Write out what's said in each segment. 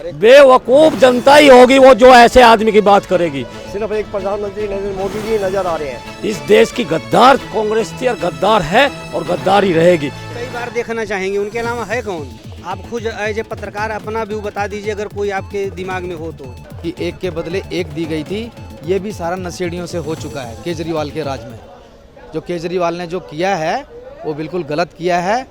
बेवकूफ जनता ही होगी वो जो ऐसे आदमी की बात करेगी। सिर्फ एक प्रधानमंत्री नरेंद्र मोदी जी नजर आ रहे हैं। इस देश की गद्दार कांग्रेस थी और गद्दार है और गद्दार ही रहेगी। कई बार देखना चाहेंगे, उनके अलावा है कौन? आप खुद एज ए पत्रकार अपना व्यू बता दीजिए अगर कोई आपके दिमाग में हो तो। कि एक के बदले एक दी गई थी, ये भी सारा नशेड़ियों से हो चुका है केजरीवाल के राज में। जो केजरीवाल ने जो किया है वो बिल्कुल गलत किया है।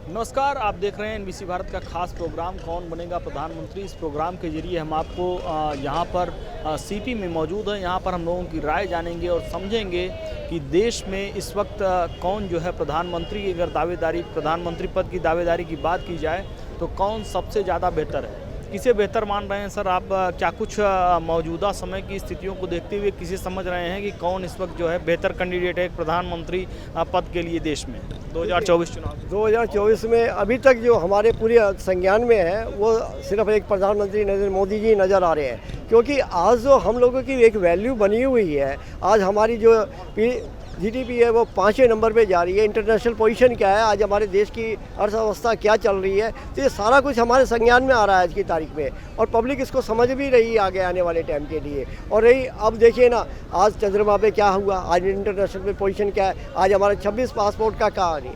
नमस्कार, आप देख रहे हैं एनबीसी भारत का खास प्रोग्राम कौन बनेगा प्रधानमंत्री। इस प्रोग्राम के जरिए हम आपको यहाँ पर सीपी में मौजूद है, यहाँ पर हम लोगों की राय जानेंगे और समझेंगे कि देश में इस वक्त कौन जो है प्रधानमंत्री की अगर दावेदारी, प्रधानमंत्री पद की दावेदारी की बात की जाए तो कौन सबसे ज़्यादा बेहतर है, किसे बेहतर मान रहे हैं सर आप? क्या कुछ मौजूदा समय की स्थितियों को देखते हुए किसे समझ रहे हैं कि कौन इस वक्त जो है बेहतर कैंडिडेट है प्रधानमंत्री पद के लिए देश में 2024 चुनाव? 2024 में अभी तक जो हमारे पूरे संज्ञान में है वो सिर्फ एक प्रधानमंत्री नरेंद्र मोदी जी नज़र आ रहे हैं। क्योंकि आज जो हम लोगों की एक वैल्यू बनी हुई है, आज हमारी जो जीडीपी है वो 5वें नंबर पे जा रही है। इंटरनेशनल पोजीशन क्या है, आज हमारे देश की अर्थव्यवस्था क्या चल रही है, तो ये सारा कुछ हमारे संज्ञान में आ रहा है आज की तारीख में। और पब्लिक इसको समझ भी रही है आगे आने वाले टाइम के लिए। और रही अब देखिए ना, आज चंद्रमा पे क्या हुआ, आज इंटरनेशनल पे पोजीशन क्या है, आज हमारे 26 पासपोर्ट का कहानी है,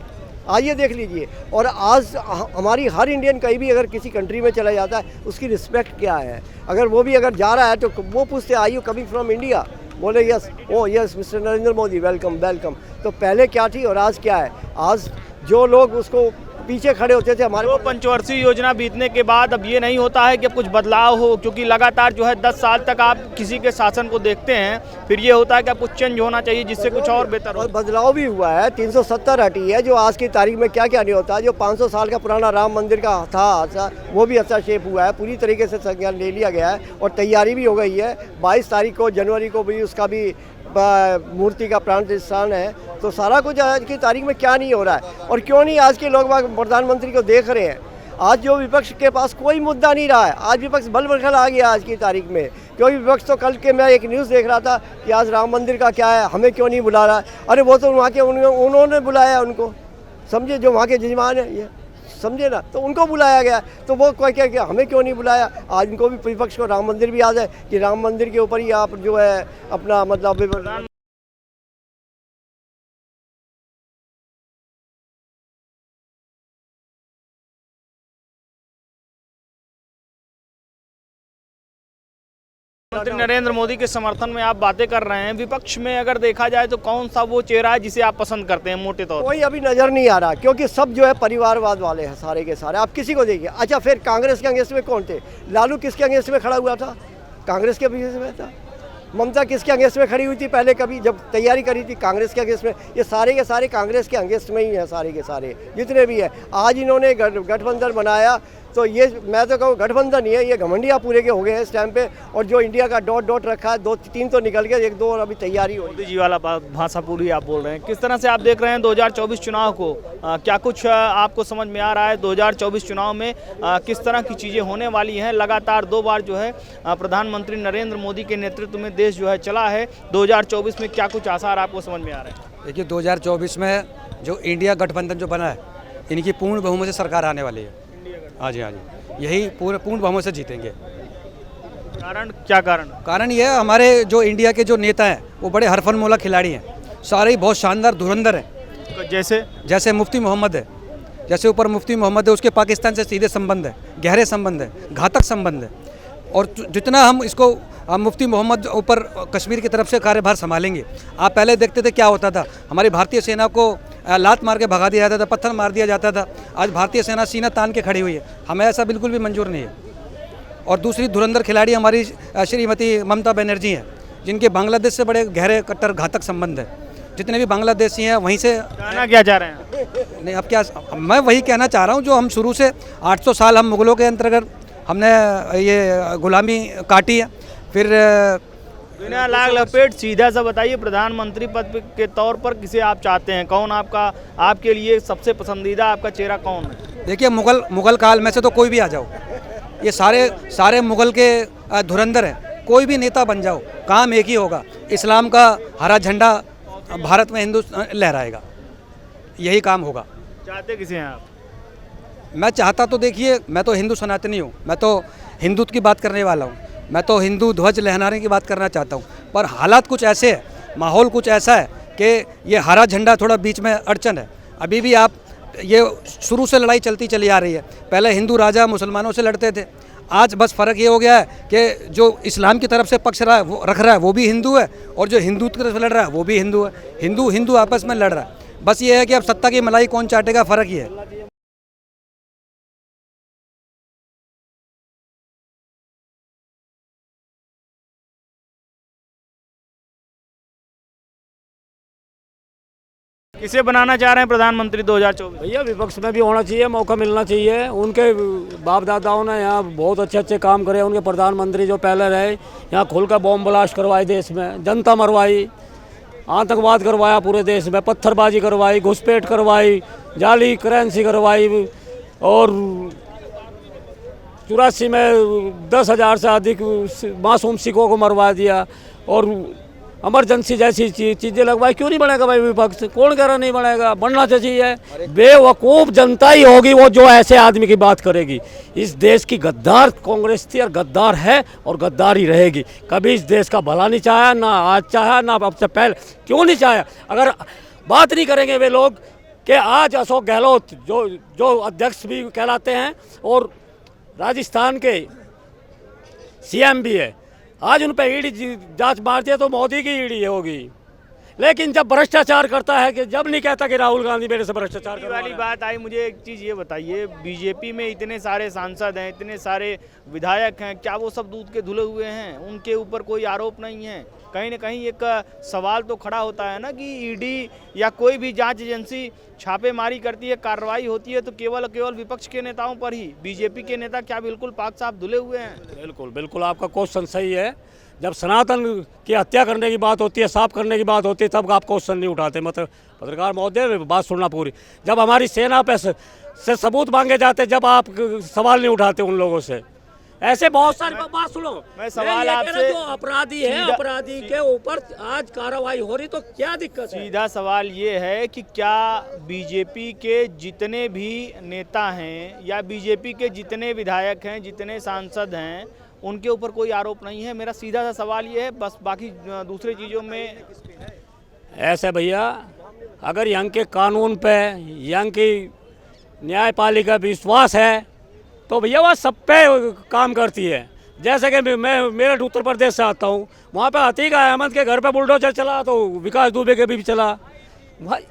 आइए देख लीजिए। और आज हमारी हर इंडियन कहीं भी अगर किसी कंट्री में चला जाता है उसकी रिस्पेक्ट क्या है। अगर वो भी अगर जा रहा है तो वो पूछते आई यू कमिंग फ्रॉम इंडिया, बोले यस, ओ yes mister Narendra Modi, welcome welcome. तो पहले क्या थी और आज क्या है? आज जो लोग उसको पीछे खड़े होते थे हमारे पंचवर्षीय योजना बीतने के बाद अब ये नहीं होता है कि अब कुछ बदलाव हो, क्योंकि लगातार जो है 10 साल तक आप किसी के शासन को देखते हैं, फिर ये होता है कि अब कुछ चेंज होना चाहिए जिससे कुछ और बेहतर हो। और बदलाव भी हुआ है, 370 हटी है, जो आज की तारीख में क्या क्या नहीं होता। जो 500 साल का पुराना राम मंदिर का था वो भी अच्छा शेप हुआ है, पूरी तरीके से संज्ञान ले लिया गया है और तैयारी भी हो गई है। 22 तारीख को जनवरी को भी उसका भी मूर्ति का प्राण प्रतिष्ठान है। तो सारा कुछ आज की तारीख में क्या नहीं हो रहा है और क्यों नहीं आज के लोग प्रधानमंत्री को देख रहे हैं। आज जो विपक्ष के पास कोई मुद्दा नहीं रहा है, आज विपक्ष बल बखल आ गया आज की तारीख में। क्योंकि विपक्ष तो कल के मैं एक न्यूज़ देख रहा था कि आज राम मंदिर का क्या है, हमें क्यों नहीं बुला रहा है। अरे वो तो वहाँ के उन्होंने बुलाया उनको, समझे, जो वहाँ के जजमान है ये, समझे ना, तो उनको बुलाया गया। तो वो कोई क्या हमें क्यों नहीं बुलाया? आज इनको भी विपक्ष को राम मंदिर भी याद है कि राम मंदिर के ऊपर ही आप जो है अपना मतलब प्रधानमंत्री नरेंद्र मोदी के समर्थन में आप बातें कर रहे हैं। विपक्ष में अगर देखा जाए तो कौन सा वो चेहरा है जिसे आप पसंद करते हैं मोटे तौर पर? कोई अभी नज़र नहीं आ रहा, क्योंकि सब जो है परिवारवाद वाले हैं सारे के सारे। आप किसी को देखिए। अच्छा, फिर कांग्रेस के अगेंस्ट में कौन थे? लालू किसके अगेंस्ट में खड़ा हुआ था? कांग्रेस के अगेंस्ट में था। ममता किसके अगेंस्ट में खड़ी हुई थी पहले, कभी जब तैयारी करी थी? कांग्रेस के अगेंस्ट में। ये सारे के सारे कांग्रेस के अगेंस्ट में ही हैं, सारे के सारे जितने भी हैं। आज इन्होंने गठबंधन बनाया तो ये मैं तो कहूँ गठबंधन ही है, ये घमंडिया पूरे के हो गए हैं इस टाइम पे। और जो इंडिया का डॉट रखा है, 2-3 तो निकल गए, 1-2 और अभी तैयारी हो। मोदी जी वाला भाषा पूरी आप बोल रहे हैं। किस तरह से आप देख रहे हैं 2024 चुनाव को? क्या कुछ आपको समझ में आ रहा है 2024 चुनाव में किस तरह की चीज़ें होने वाली हैं? लगातार 2 बार जो है प्रधानमंत्री नरेंद्र मोदी के नेतृत्व में देश जो है चला है। 2024 में क्या कुछ आसार आपको समझ में आ रहे हैं? देखिए 2024 में जो इंडिया गठबंधन जो बना है, इनकी पूर्ण बहुमत से सरकार आने वाली है। हाँ जी, हाँ जी, यही पूर्ण बहुमत से जीतेंगे। कारण क्या? कारण ये है, हमारे जो इंडिया के जो नेता हैं वो बड़े हरफनमौला खिलाड़ी हैं, सारे ही बहुत शानदार धुरंधर हैं। जैसे मुफ्ती मोहम्मद है, जैसे ऊपर मुफ्ती मोहम्मद है, उसके पाकिस्तान से सीधे संबंध है, गहरे संबंध है, घातक संबंध है। और जितना हम इसको मुफ्ती मोहम्मद ऊपर कश्मीर की तरफ से कार्यभार संभालेंगे। आप पहले देखते थे क्या होता था, हमारी भारतीय सेना को लात मार के भगा दिया जाता था, पत्थर मार दिया जाता था। आज भारतीय सेना सीना तान के खड़ी हुई है, हमें ऐसा बिल्कुल भी मंजूर नहीं है। और दूसरी धुरंधर खिलाड़ी हमारी श्रीमती ममता बनर्जी हैं, जिनके बांग्लादेश से बड़े गहरे कट्टर घातक संबंध है। जितने भी बांग्लादेशी हैं वहीं से कहना क्या चाह रहे हैं? नहीं, अब क्या, मैं वही कहना चाह रहा हूँ जो हम शुरू से 800 साल हम मुग़लों के अंतर्गत हमने ये गुलामी काटी है। फिर बिना लाग लपेट सीधा सा बताइए, प्रधानमंत्री पद के तौर पर किसे आप चाहते हैं? कौन आपके लिए सबसे पसंदीदा आपका चेहरा कौन है? देखिए मुगल काल में से तो कोई भी आ जाओ, ये सारे मुगल के धुरंधर हैं। कोई भी नेता बन जाओ, काम एक ही होगा, इस्लाम का हरा झंडा भारत में हिंदू लहराएगा, यही काम होगा। चाहते किसे हैं आप? मैं चाहता तो देखिए, मैं तो हिंदू सनातनी हूँ, मैं तो हिंदुत्व की बात करने वाला हूँ, मैं तो हिंदू ध्वज लहराने की बात करना चाहता हूँ। पर हालात कुछ ऐसे है, माहौल कुछ ऐसा है कि ये हरा झंडा थोड़ा बीच में अड़चन है। अभी भी आप ये शुरू से लड़ाई चलती चली आ रही है। पहले हिंदू राजा मुसलमानों से लड़ते थे, आज बस फ़र्क ये हो गया है कि जो इस्लाम की तरफ से पक्ष रहा है वो रख रहा है वो भी हिंदू है, और जो हिंदुत्व की तरफ से लड़ रहा है वो भी हिंदू है। हिंदू आपस में लड़ रहा है। बस ये है कि अब सत्ता की मलाई कौन चाटेगा, फ़र्क ये है। किसे बनाना चाह रहे हैं प्रधानमंत्री 2024? भैया विपक्ष में भी होना चाहिए, मौका मिलना चाहिए। उनके बाप दादाओं ने यहाँ बहुत अच्छे अच्छे काम करे। उनके प्रधानमंत्री जो पहले रहे, यहाँ खुल कर बॉम्ब ब्लास्ट करवाए, देश में जनता मरवाई, आतंकवाद करवाया पूरे देश में, पत्थरबाजी करवाई, घुसपैठ करवाई, जाली करेंसी करवाई, और 84 में 10,000 से अधिक मासूम सिखों को मरवा दिया, और इमरजेंसी जैसी चीज़ें लगवाई। क्यों नहीं बनेगा भाई विपक्ष? कौन कह रहा नहीं बनेगा? बनना चाहिए। बेवकूफ़ जनता ही होगी वो जो ऐसे आदमी की बात करेगी। इस देश की गद्दार कांग्रेस थी और गद्दार है और गद्दार ही रहेगी। कभी इस देश का भला नहीं चाहा, ना आज चाहा, ना अब से पहले। क्यों नहीं चाहा? अगर बात नहीं करेंगे वे लोग कि आज अशोक गहलोत जो अध्यक्ष भी कहलाते हैं और राजस्थान के सीएम भी है, आज उन पर ईडी जांच मारती है तो मोदी की ईडी होगी। लेकिन जब भ्रष्टाचार करता है, कि जब नहीं कहता कि राहुल गांधी मेरे से भ्रष्टाचार करवा रहा है। वाली बात आई, मुझे एक चीज़ ये बताइए, बीजेपी में इतने सारे सांसद हैं, इतने सारे विधायक हैं, क्या वो सब दूध के धुले हुए हैं? उनके ऊपर कोई आरोप नहीं है? कहीं ना कहीं एक सवाल तो खड़ा होता है ना कि ईडी या कोई भी जांच एजेंसी छापेमारी करती है, कार्रवाई होती है, तो केवल विपक्ष के नेताओं पर ही। बीजेपी के नेता क्या बिल्कुल पाक साफ धुले हुए हैं? बिल्कुल आपका क्वेश्चन सही है। जब सनातन की हत्या करने की बात होती है, साफ करने की बात होती है, तब आप क्वेश्चन नहीं उठाते। मतलब पत्रकार महोदय, बात सुनना पूरी। जब हमारी सेना पे से सबूत मांगे जाते, जब आप सवाल नहीं उठाते उन लोगों से। ऐसे बहुत सारी बात सुनो। मैं सवाल आपसे, जो अपराधी है, अपराधी के ऊपर आज कार्रवाई हो रही, तो क्या दिक्कत है? सीधा सवाल ये है कि क्या बीजेपी के जितने भी नेता हैं या बीजेपी के जितने विधायक हैं, जितने सांसद हैं, उनके ऊपर कोई आरोप नहीं है? मेरा सीधा सा सवाल ये है। बस बाकी दूसरी चीज़ों में ऐसे भैया, अगर यहाँ के कानून पे, यहाँ की न्यायपालिका विश्वास है, तो भैया वह सब पे काम करती है। जैसे कि मैं मेरठ उत्तर प्रदेश से आता हूँ, वहाँ पे अतीक अहमद के घर पे बुलडोजर चला तो विकास दुबे के भी चला।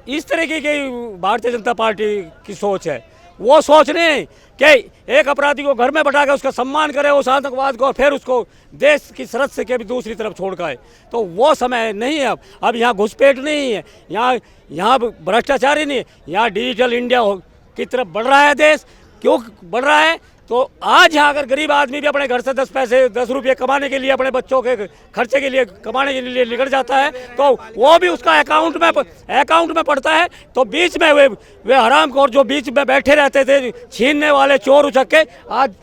इस तरीके की भारतीय जनता पार्टी की सोच है। वो सोच नहीं कि एक अपराधी को घर में बैठा के उसका सम्मान करे, उस आतंकवाद को, और फिर उसको देश की सरहद से के भी दूसरी तरफ छोड़ कर आए। तो वो समय नहीं है अब यहाँ घुसपैठ नहीं है, यहाँ भ्रष्टाचार ही नहीं है, यहाँ डिजिटल इंडिया की तरफ बढ़ रहा है देश। क्यों बढ़ रहा है? तो आज यहाँ अगर गरीब आदमी भी अपने घर से 10 रुपये कमाने के लिए, अपने बच्चों के खर्चे के लिए कमाने के लिए निकल जाता है, तो वो भी उसका अकाउंट में पड़ता है। तो बीच में वे हरामखोर जो बीच में बैठे रहते थे, छीनने वाले चोर उचक्के, आज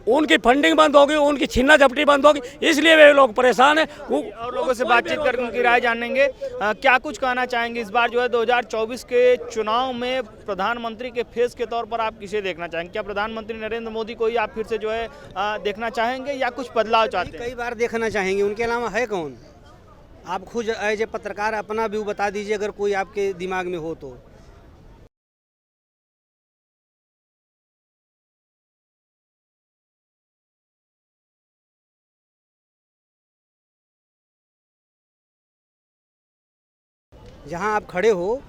उनकी फंडिंग बंद होगी, उनकी छीना झपटी बंद होगी, इसलिए वे लोग परेशान हैं। और लोगों से बातचीत करके उनकी राय जानेंगे। क्या कुछ कहना चाहेंगे इस बार जो है 2024 के चुनाव में प्रधानमंत्री के फेस के तौर पर आप किसे देखना चाहेंगे? क्या प्रधानमंत्री नरेंद्र मोदी को ही आप फिर से जो है देखना चाहेंगे या कुछ बदलाव चाहते हैं? कई बार देखना चाहेंगे, उनके अलावा है कौन? आप खुद एज ए पत्रकार अपना व्यू बता दीजिए, अगर कोई आपके दिमाग में हो तो। जहाँ आप खड़े हो,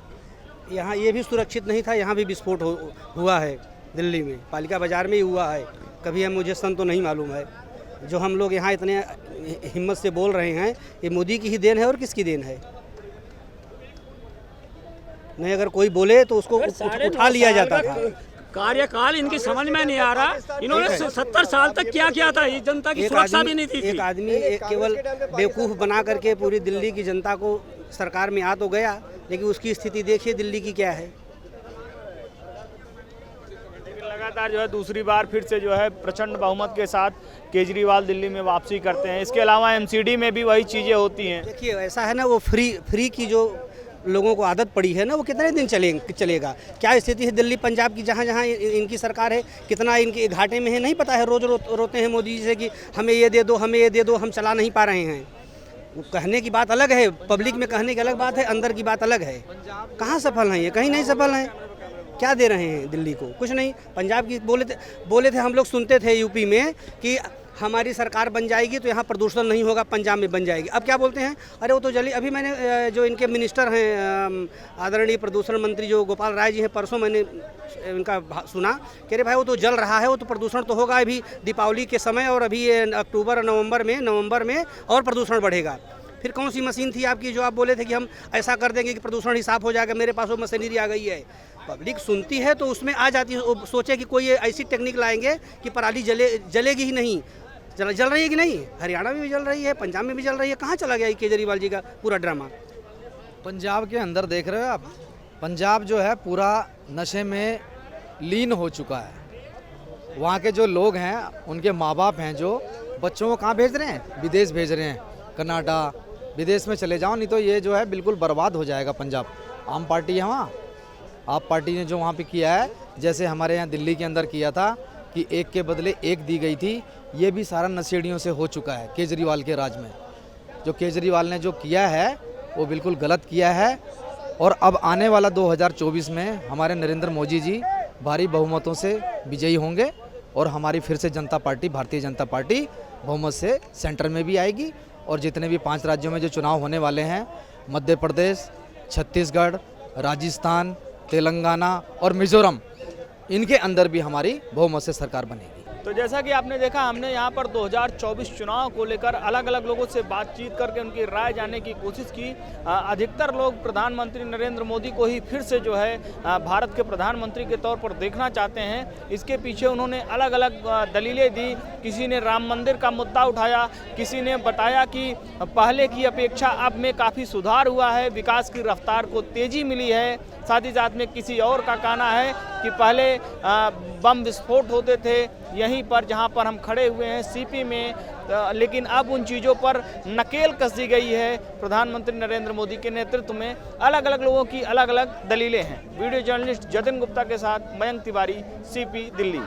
यहाँ ये भी सुरक्षित नहीं था, यहाँ भी विस्फोट हुआ है दिल्ली में, पालिका बाज़ार में ही हुआ है। कभी मुझे सन तो नहीं मालूम है। जो हम लोग यहाँ इतने हिम्मत से बोल रहे हैं, ये मोदी की ही देन है और किसकी देन है? नहीं, अगर कोई बोले तो उसको उठा लिया जाता था। कार्यकाल इनकी समझ में नहीं आ रहा। इन्होंने 70 साल तक क्या किया था? ये जनता की सुरक्षा भी नहीं थी। एक आदमी केवल बेवकूफ़ बना करके पूरी दिल्ली की जनता को सरकार में आ तो गया, लेकिन उसकी स्थिति देखिए दिल्ली की क्या है। लगातार जो है दूसरी बार फिर से जो है प्रचंड बहुमत के साथ केजरीवाल दिल्ली में वापसी करते हैं। इसके अलावा एमसीडी में भी वही चीज़ें होती हैं। देखिए ऐसा है ना, वो फ्री की जो लोगों को आदत पड़ी है ना, वो कितने दिन चलेगा। क्या स्थिति है दिल्ली पंजाब की, जहाँ जहाँ इनकी सरकार है, कितना इनके घाटे में है नहीं पता है। रोज़ रोते हैं मोदी जी से कि हमें ये दे दो, हमें ये दे दो, हम चला नहीं पा रहे हैं। वो कहने की बात अलग है, पब्लिक में कहने की अलग बात है, अंदर की बात अलग है। कहाँ सफल हैं ये, कहीं नहीं सफल हैं। क्या दे रहे हैं दिल्ली को, कुछ नहीं। पंजाब की बोले थे हम लोग, सुनते थे यूपी में कि हमारी सरकार बन जाएगी तो यहाँ प्रदूषण नहीं होगा, पंजाब में बन जाएगी। अब क्या बोलते हैं, अरे वो तो जली। अभी मैंने जो इनके मिनिस्टर हैं आदरणीय प्रदूषण मंत्री जो गोपाल राय जी हैं, परसों मैंने इनका सुना कि अरे भाई वो तो जल रहा है, वो तो प्रदूषण तो होगा अभी दीपावली के समय, और अभी अक्टूबर नवंबर में और प्रदूषण बढ़ेगा। फिर कौन सी मशीन थी आपकी जो आप बोले थे कि हम ऐसा कर देंगे कि प्रदूषण ही साफ हो जाएगा। मेरे पास वो मशीनरी आ गई है। पब्लिक सुनती है तो उसमें आ जाती है, सोचे कि कोई ऐसी टेक्निक लाएंगे कि पराली जलेगी ही नहीं। जल रही है कि नहीं, हरियाणा में भी जल रही है, पंजाब में भी जल रही है। कहाँ चला गया ये केजरीवाल जी का पूरा ड्रामा। पंजाब के अंदर देख रहे हो आप, पंजाब जो है पूरा नशे में लीन हो चुका है। वहाँ के जो लोग हैं, उनके माँ बाप हैं जो बच्चों को कहाँ भेज रहे हैं, विदेश भेज रहे हैं, कनाडा विदेश में चले जाओ, नहीं तो ये जो है बिल्कुल बर्बाद हो जाएगा पंजाब। आम पार्टी है वहाँ, आप पार्टी ने जो वहाँ पे किया है, जैसे हमारे यहाँ दिल्ली के अंदर किया था कि एक के बदले एक दी गई थी, ये भी सारा नशेड़ियों से हो चुका है केजरीवाल के राज में। जो केजरीवाल ने जो किया है वो बिल्कुल गलत किया है। और अब आने वाला 2024 में हमारे नरेंद्र मोदी जी भारी बहुमतों से विजयी होंगे और हमारी फिर से जनता पार्टी, भारतीय जनता पार्टी बहुमत से सेंटर में भी आएगी। और जितने भी 5 राज्यों में जो चुनाव होने वाले हैं, मध्य प्रदेश, छत्तीसगढ़, राजस्थान, तेलंगाना और मिजोरम, इनके अंदर भी हमारी बहुमत से सरकार बनेगी। तो जैसा कि आपने देखा, हमने यहाँ पर 2024 चुनाव को लेकर अलग अलग लोगों से बातचीत करके उनकी राय जानने की कोशिश की। अधिकतर लोग प्रधानमंत्री नरेंद्र मोदी को ही फिर से जो है भारत के प्रधानमंत्री के तौर पर देखना चाहते हैं। इसके पीछे उन्होंने अलग अलग दलीलें दी। किसी ने राम मंदिर का मुद्दा उठाया, किसी ने बताया कि पहले की अपेक्षा अब में काफ़ी सुधार हुआ है, विकास की रफ्तार को तेज़ी मिली है। साथ ही साथ में किसी और का कहना है कि पहले बम विस्फोट होते थे यहीं पर जहां पर हम खड़े हुए हैं सीपी में, लेकिन अब उन चीज़ों पर नकेल कस दी गई है प्रधानमंत्री नरेंद्र मोदी के नेतृत्व में। अलग अलग लोगों की अलग अलग दलीलें हैं। वीडियो जर्नलिस्ट जतिन गुप्ता के साथ मयंक तिवारी, सीपी, दिल्ली।